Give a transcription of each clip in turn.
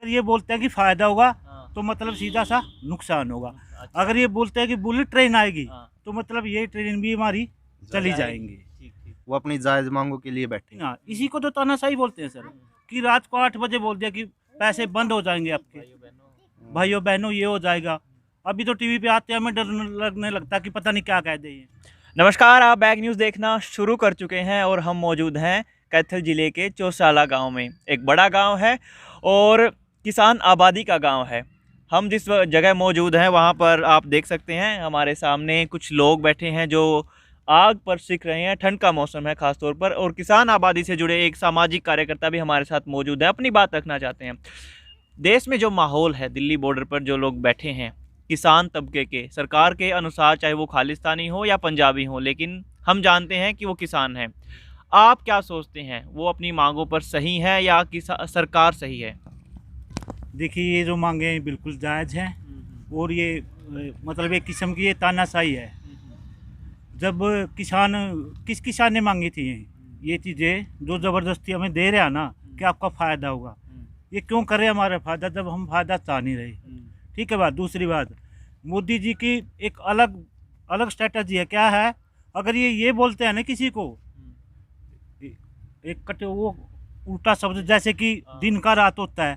अगर ये बोलते हैं कि फायदा होगा हाँ। तो मतलब सीधा सा नुकसान होगा। अच्छा। अगर ये बोलते हैं कि बुलेट ट्रेन आएगी हाँ। तो मतलब ये ट्रेन भी हमारी चली जाएंगी। ठीक ठीक। वो अपनी जायज़ मांगों के लिए बैठे हैं। हाँ, इसी को तो तानाशाही बोलते हैं सर, कि रात को 8 बजे बोल दिया कि पैसे बंद हो जाएंगे आपके, भाइयों बहनों। भाइयों बहनों ये हो जाएगा। अभी तो टीवी पे आते हैं, हमें डर लगने लगता कि पता नहीं क्या कह दे ये। नमस्कार, आप बैग न्यूज़ देखना शुरू कर चुके हैं और हम मौजूद हैं कैथल ज़िले के चौसाला गांव में। एक बड़ा गांव है और किसान आबादी का गांव है। हम जिस जगह मौजूद हैं वहां पर आप देख सकते हैं हमारे सामने कुछ लोग बैठे हैं जो आग पर सेक रहे हैं। ठंड का मौसम है ख़ास तौर पर, और किसान आबादी से जुड़े एक सामाजिक कार्यकर्ता भी हमारे साथ मौजूद है, अपनी बात रखना चाहते हैं। देश में जो माहौल है, दिल्ली बॉर्डर पर जो लोग बैठे हैं किसान तबके के, सरकार के अनुसार चाहे वो खालिस्तानी हो या पंजाबी हो, लेकिन हम जानते हैं कि वो किसान हैं। आप क्या सोचते हैं, वो अपनी मांगों पर सही है या सरकार सही है? देखिए ये जो मांगे हैं बिल्कुल जायज़ हैं, और ये मतलब एक किस्म की ये तानाशाही है। जब किस किसान ने मांगी थी ये चीज़ें जो ज़बरदस्ती हमें दे रहे हैं ना कि आपका फ़ायदा होगा, ये क्यों कर रहे हैं हमारा फ़ायदा जब हम फ़ायदा चाह नहीं रहे। ठीक है बात। दूसरी बात, मोदी जी की एक अलग अलग स्ट्रेटजी है। क्या है, अगर ये बोलते हैं ना किसी को, एक कटे वो उल्टा शब्द, जैसे कि दिन का रात होता है,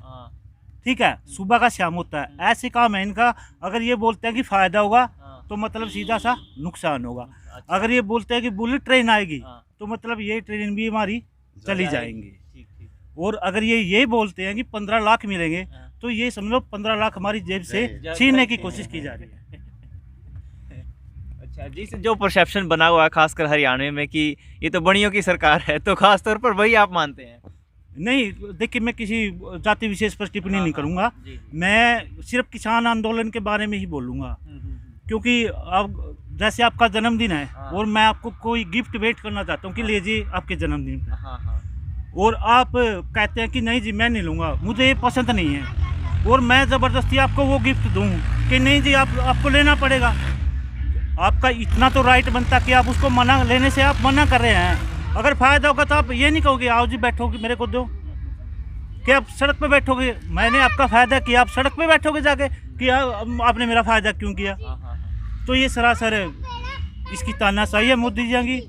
ठीक है, सुबह का शाम होता है, ऐसे काम है इनका। अगर ये बोलते हैं कि फ़ायदा होगा तो मतलब सीधा सा नुकसान होगा। अच्छा। अगर ये बोलते हैं कि बुलेट ट्रेन आएगी हाँ। तो मतलब ये ट्रेन भी हमारी चली जाएंगी। ठीक ठीक। और अगर ये बोलते हैं कि 15 लाख मिलेंगे हाँ। तो ये समझ लो 15 लाख हमारी जेब से जा छीनने की सकते कोशिश हैं। की जा रही है। अच्छा, जिस जो परसेप्शन बना हुआ है खासकर हरियाणा में कि ये तो बड़ियों की सरकार है, तो खास तौर पर वही आप मानते हैं? नहीं, देखिए मैं किसी जाति विशेष पर टिप्पणी नहीं करूंगा। जी, जी। मैं सिर्फ किसान आंदोलन के बारे में ही बोलूँगा, क्योंकि अब जैसे आपका जन्मदिन है हाँ। और मैं आपको कोई गिफ्ट भेंट करना चाहता हूँ कि लीजिए आपके जन्मदिन पे, हाँ हाँ। और आप कहते हैं कि नहीं जी मैं नहीं लूँगा, मुझे ये पसंद नहीं है, और मैं ज़बरदस्ती आपको वो गिफ्ट दूँ कि नहीं जी आपको लेना पड़ेगा। आपका इतना तो राइट बनता कि आप उसको मना लेने से आप मना कर रहे हैं। अगर फ़ायदा होगा तो आप ये नहीं कहोगे आओ जी बैठोगे मेरे को दो, कि आप सड़क पे बैठोगे। मैंने आपका फ़ायदा किया, आप सड़क पे बैठोगे जाके कि आपने मेरा फ़ायदा क्यों किया। तो ये सरासर इसकी तानाशाही है मोदी जी की,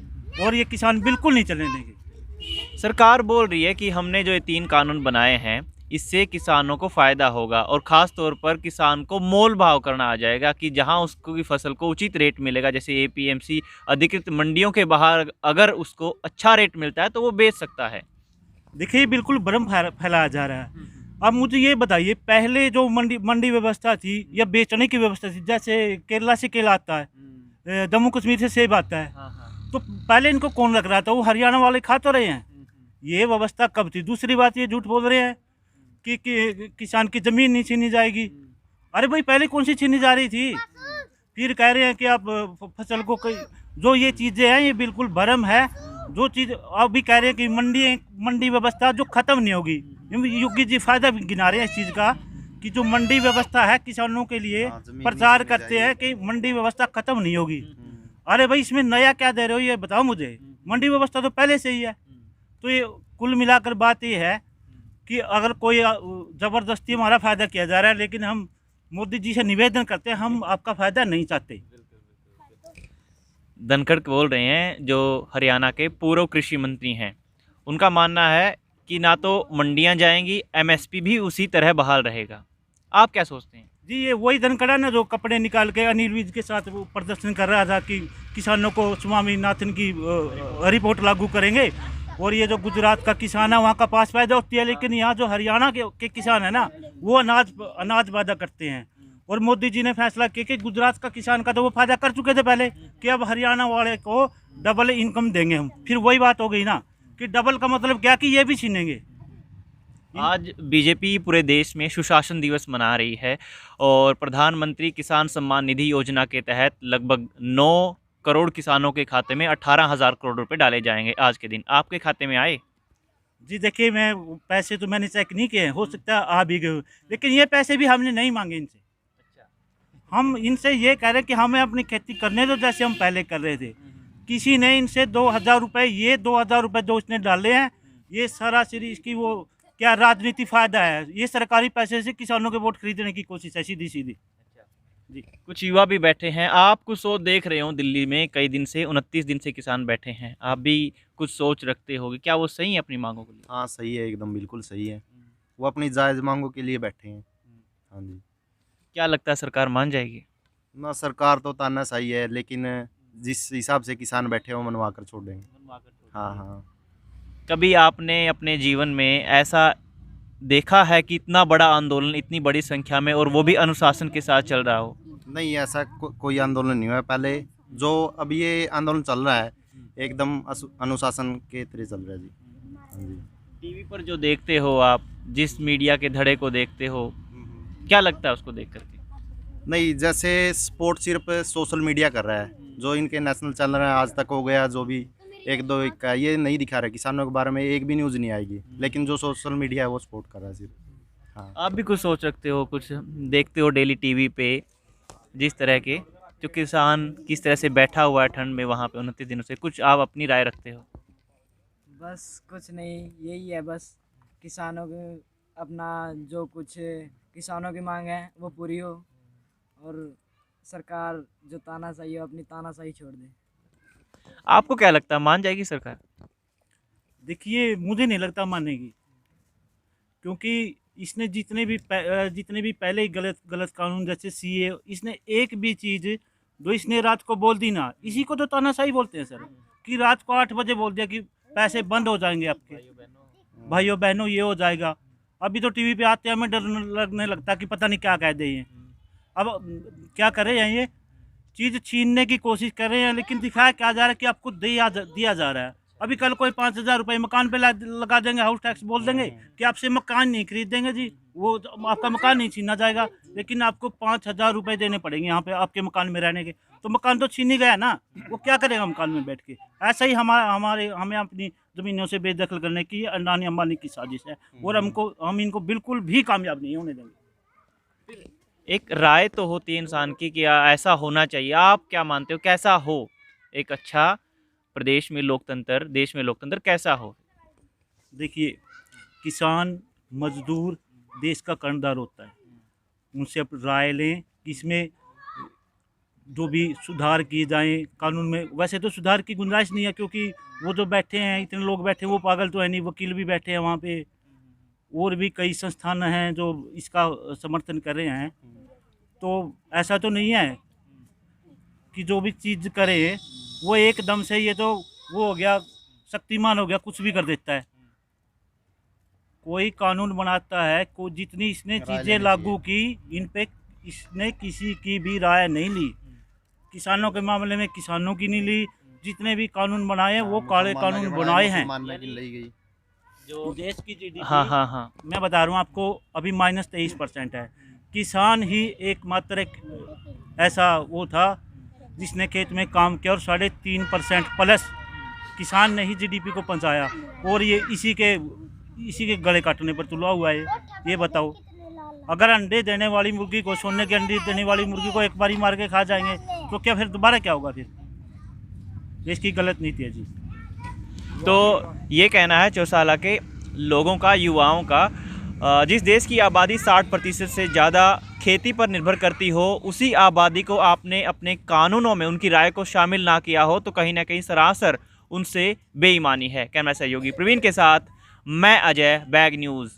और ये किसान बिल्कुल नहीं चलने देंगे। सरकार बोल रही है कि हमने जो ये 3 कानून बनाए हैं इससे किसानों को फ़ायदा होगा, और ख़ास तौर पर किसान को मोल भाव करना आ जाएगा कि जहां उसको की फसल को उचित रेट मिलेगा, जैसे एपीएमसी अधिकृत मंडियों के बाहर अगर उसको अच्छा रेट मिलता है तो वो बेच सकता है। देखिए बिल्कुल भ्रम फैलाया जा रहा है। अब मुझे ये बताइए, पहले जो मंडी व्यवस्था थी या बेचने की व्यवस्था थी, जैसे केरला से केला आता है, जम्मू कश्मीर से सेब आता है, तो पहले इनको कौन रख रहा था? वो हरियाणा वाले खा तो रहे हैं। ये व्यवस्था कब थी? दूसरी बात, ये झूठ बोल रहे हैं कि किसान की ज़मीन नहीं छीनी जाएगी। अरे भाई पहले कौन सी छीनी जा रही थी? फिर कह रहे हैं कि आप फसल को जो ये चीज़ें हैं ये बिल्कुल भ्रम है। जो चीज़ आप भी कह रहे हैं कि मंडी व्यवस्था जो ख़त्म नहीं होगी, योगी जी फ़ायदा भी गिना रहे हैं इस चीज़ का कि जो मंडी व्यवस्था है किसानों के लिए प्रचार करते हैं कि मंडी व्यवस्था ख़त्म नहीं होगी। अरे भाई इसमें नया क्या दे रहे हो ये बताओ मुझे। मंडी व्यवस्था तो पहले से ही है। तो ये कुल मिलाकर बात ये है कि अगर कोई ज़बरदस्ती हमारा फ़ायदा किया जा रहा है, लेकिन हम मोदी जी से निवेदन करते हैं हम आपका फ़ायदा नहीं चाहते। धनखड़ बोल रहे हैं जो हरियाणा के पूर्व कृषि मंत्री हैं, उनका मानना है कि ना तो मंडियां जाएंगी, एमएसपी भी उसी तरह बहाल रहेगा। आप क्या सोचते हैं? जी ये वही धनखड़ा ना जो कपड़े निकाल के अनिल विज के साथ वो प्रदर्शन कर रहा था कि किसानों को स्वामीनाथन की रिपोर्ट लागू करेंगे, और ये जो गुजरात का किसान है वहाँ का पास पैदा होती है, लेकिन यहाँ जो हरियाणा के किसान है ना वो अनाज पैदा करते हैं। और मोदी जी ने फैसला किया कि गुजरात का किसान का तो वो फायदा कर चुके थे पहले, कि अब हरियाणा वाले को डबल इनकम देंगे हम। फिर वही बात हो गई ना कि डबल का मतलब क्या कि ये भी छीनेंगे। आज बीजेपी पूरे देश में सुशासन दिवस मना रही है, और प्रधानमंत्री किसान सम्मान निधि योजना के तहत लगभग 9 करोड़ किसानों के खाते में 18,000 करोड़ रुपए डाले जाएंगे आज के दिन। आपके खाते में आए? जी देखिए मैं पैसे तो मैंने चेक नहीं किए, हो सकता है आ भी गए, लेकिन ये पैसे भी हमने नहीं मांगे इनसे। हम इनसे ये कह रहे हैं कि हमें अपनी खेती करने दो जैसे हम पहले कर रहे थे। किसी ने इनसे 2,000 रुपये, ये 2,000 रुपये जो इसने डाले हैं ये सरासरी इसकी वो क्या राजनीति फायदा है? ये सरकारी पैसे से किसानों के वोट खरीदने की कोशिश है, सीधी सीधी। जी। कुछ युवा भी बैठे हैं, आप कुछ सोच देख रहे हो दिल्ली में कई दिन से 29 दिन से किसान बैठे हैं, आप भी कुछ सोच रखते होगे, क्या वो सही है अपनी मांगों के लिए? हाँ सही है, एकदम बिल्कुल सही है। वो अपनी जायज़ मांगों के लिए बैठे हैं। हाँ जी। क्या लगता है सरकार मान जाएगी? ना सरकार तो तानाशाही है, लेकिन जिस हिसाब से किसान बैठे हैं वो मनवा कर छोड़ देंगे। हाँ हाँ। कभी आपने अपने जीवन में ऐसा देखा है कि इतना बड़ा आंदोलन इतनी बड़ी संख्या में और वो भी अनुशासन के साथ चल रहा हो? नहीं, ऐसा कोई आंदोलन नहीं हुआ है पहले। जो अब ये आंदोलन चल रहा है एकदम अनुशासन के तरह चल रहा है जी। हाँ जी। टीवी पर जो देखते हो आप, जिस मीडिया के धड़े को देखते हो, क्या लगता है उसको देख करके? नहीं, जैसे स्पोर्ट सिर्फ सोशल मीडिया कर रहा है, जो इनके नेशनल चैनल है आज तक हो गया, जो भी एक दो एक का ये नहीं दिखा रहा है, किसानों के बारे में एक भी न्यूज़ नहीं आएगी, लेकिन जो सोशल मीडिया है वो सपोर्ट कर रहा है सिर्फ। हाँ। आप भी कुछ सोच रखते हो, कुछ देखते हो डेली टीवी पे जिस तरह के, जो किसान किस तरह से बैठा हुआ है ठंड में वहाँ पे 29 दिनों से, कुछ आप अपनी राय रखते हो? बस कुछ नहीं, यही है बस किसानों के अपना जो कुछ किसानों की मांग है वो पूरी हो और सरकार जो तानाशाही है अपनी तानाशाही छोड़ दे। आपको क्या लगता है मान जाएगी सरकार? देखिए, मुझे नहीं लगता मानेगी, क्योंकि इसने जितने भी पहले ही गलत कानून जैसे सीए, इसने एक भी चीज़ जो इसने रात को बोल दी ना, इसी को तो तानाशाही बोलते हैं सर। कि रात को 8 बजे बोल दिया कि पैसे बंद हो जाएंगे आपके, भाइयों बहनों ये हो जाएगा। अभी तो टीवी पे आते हैं, हमें डर लगने लगता कि पता नहीं क्या कह दे ये। अब क्या करें ये चीज़ छीनने की कोशिश कर रहे हैं, लेकिन दिखाया क्या जा रहा है कि आपको दिया जा रहा है। अभी कल कोई 5,000 रुपये मकान पे लगा देंगे, हाउस टैक्स बोल देंगे कि आपसे मकान नहीं खरीद देंगे जी, वो आपका मकान नहीं छीना जाएगा, लेकिन आपको 5,000 रुपये देने पड़ेंगे यहाँ पे आपके मकान में रहने के। तो मकान तो छीन ही गया ना, वो क्या करेगा मकान में बैठ के? ऐसा ही हमें अपनी ज़मीनों से बेदखल करने की अडानी अंबानी की साजिश है, और हम इनको बिल्कुल भी कामयाब नहीं होने देंगे। एक राय तो होती है इंसान की कि ऐसा होना चाहिए, आप क्या मानते हो कैसा हो एक अच्छा प्रदेश में लोकतंत्र, देश में लोकतंत्र कैसा हो? देखिए, किसान मजदूर देश का कर्णधार होता है, उनसे आप राय लें कि इसमें जो भी सुधार किए जाएं कानून में। वैसे तो सुधार की गुंजाइश नहीं है, क्योंकि वो जो बैठे हैं, इतने लोग बैठे हैं, वो पागल तो है नहीं, वकील भी बैठे हैं वहाँ पे, और भी कई संस्थान हैं जो इसका समर्थन कर रहे हैं। तो ऐसा तो नहीं है कि जो भी चीज़ करे वो एकदम से ये तो वो हो गया, शक्तिमान हो गया, कुछ भी कर देता है। कोई कानून बनाता है, को जितनी इसने चीज़ें लागू की, इन पे इसने किसी की भी राय नहीं ली। किसानों के मामले में किसानों की नहीं ली, जितने भी कानून बनाए वो काले कानून बनाए हैं। जो देश की जीडीपी, हाँ मैं बता रहा हूँ आपको, अभी -23% है। किसान ही एकमात्र एक ऐसा वो था जिसने खेत में काम किया, और 3.5% प्लस किसान ने ही जीडीपी को पहुँचाया, और ये इसी के गले काटने पर तुला हुआ है। ये बताओ, अगर अंडे देने वाली मुर्गी को, सोने के अंडे देने वाली मुर्गी को एक बारी मार के खा जाएंगे तो क्या फिर दोबारा क्या होगा? फिर देश की गलत नीति है जी। तो ये कहना है चौसाला के लोगों का, युवाओं का, जिस देश की आबादी 60% से ज़्यादा खेती पर निर्भर करती हो, उसी आबादी को आपने अपने कानूनों में उनकी राय को शामिल ना किया हो तो कहीं ना कहीं सरासर उनसे बेईमानी है। कैमरा सहयोगी प्रवीण के साथ मैं अजय, बैग न्यूज़।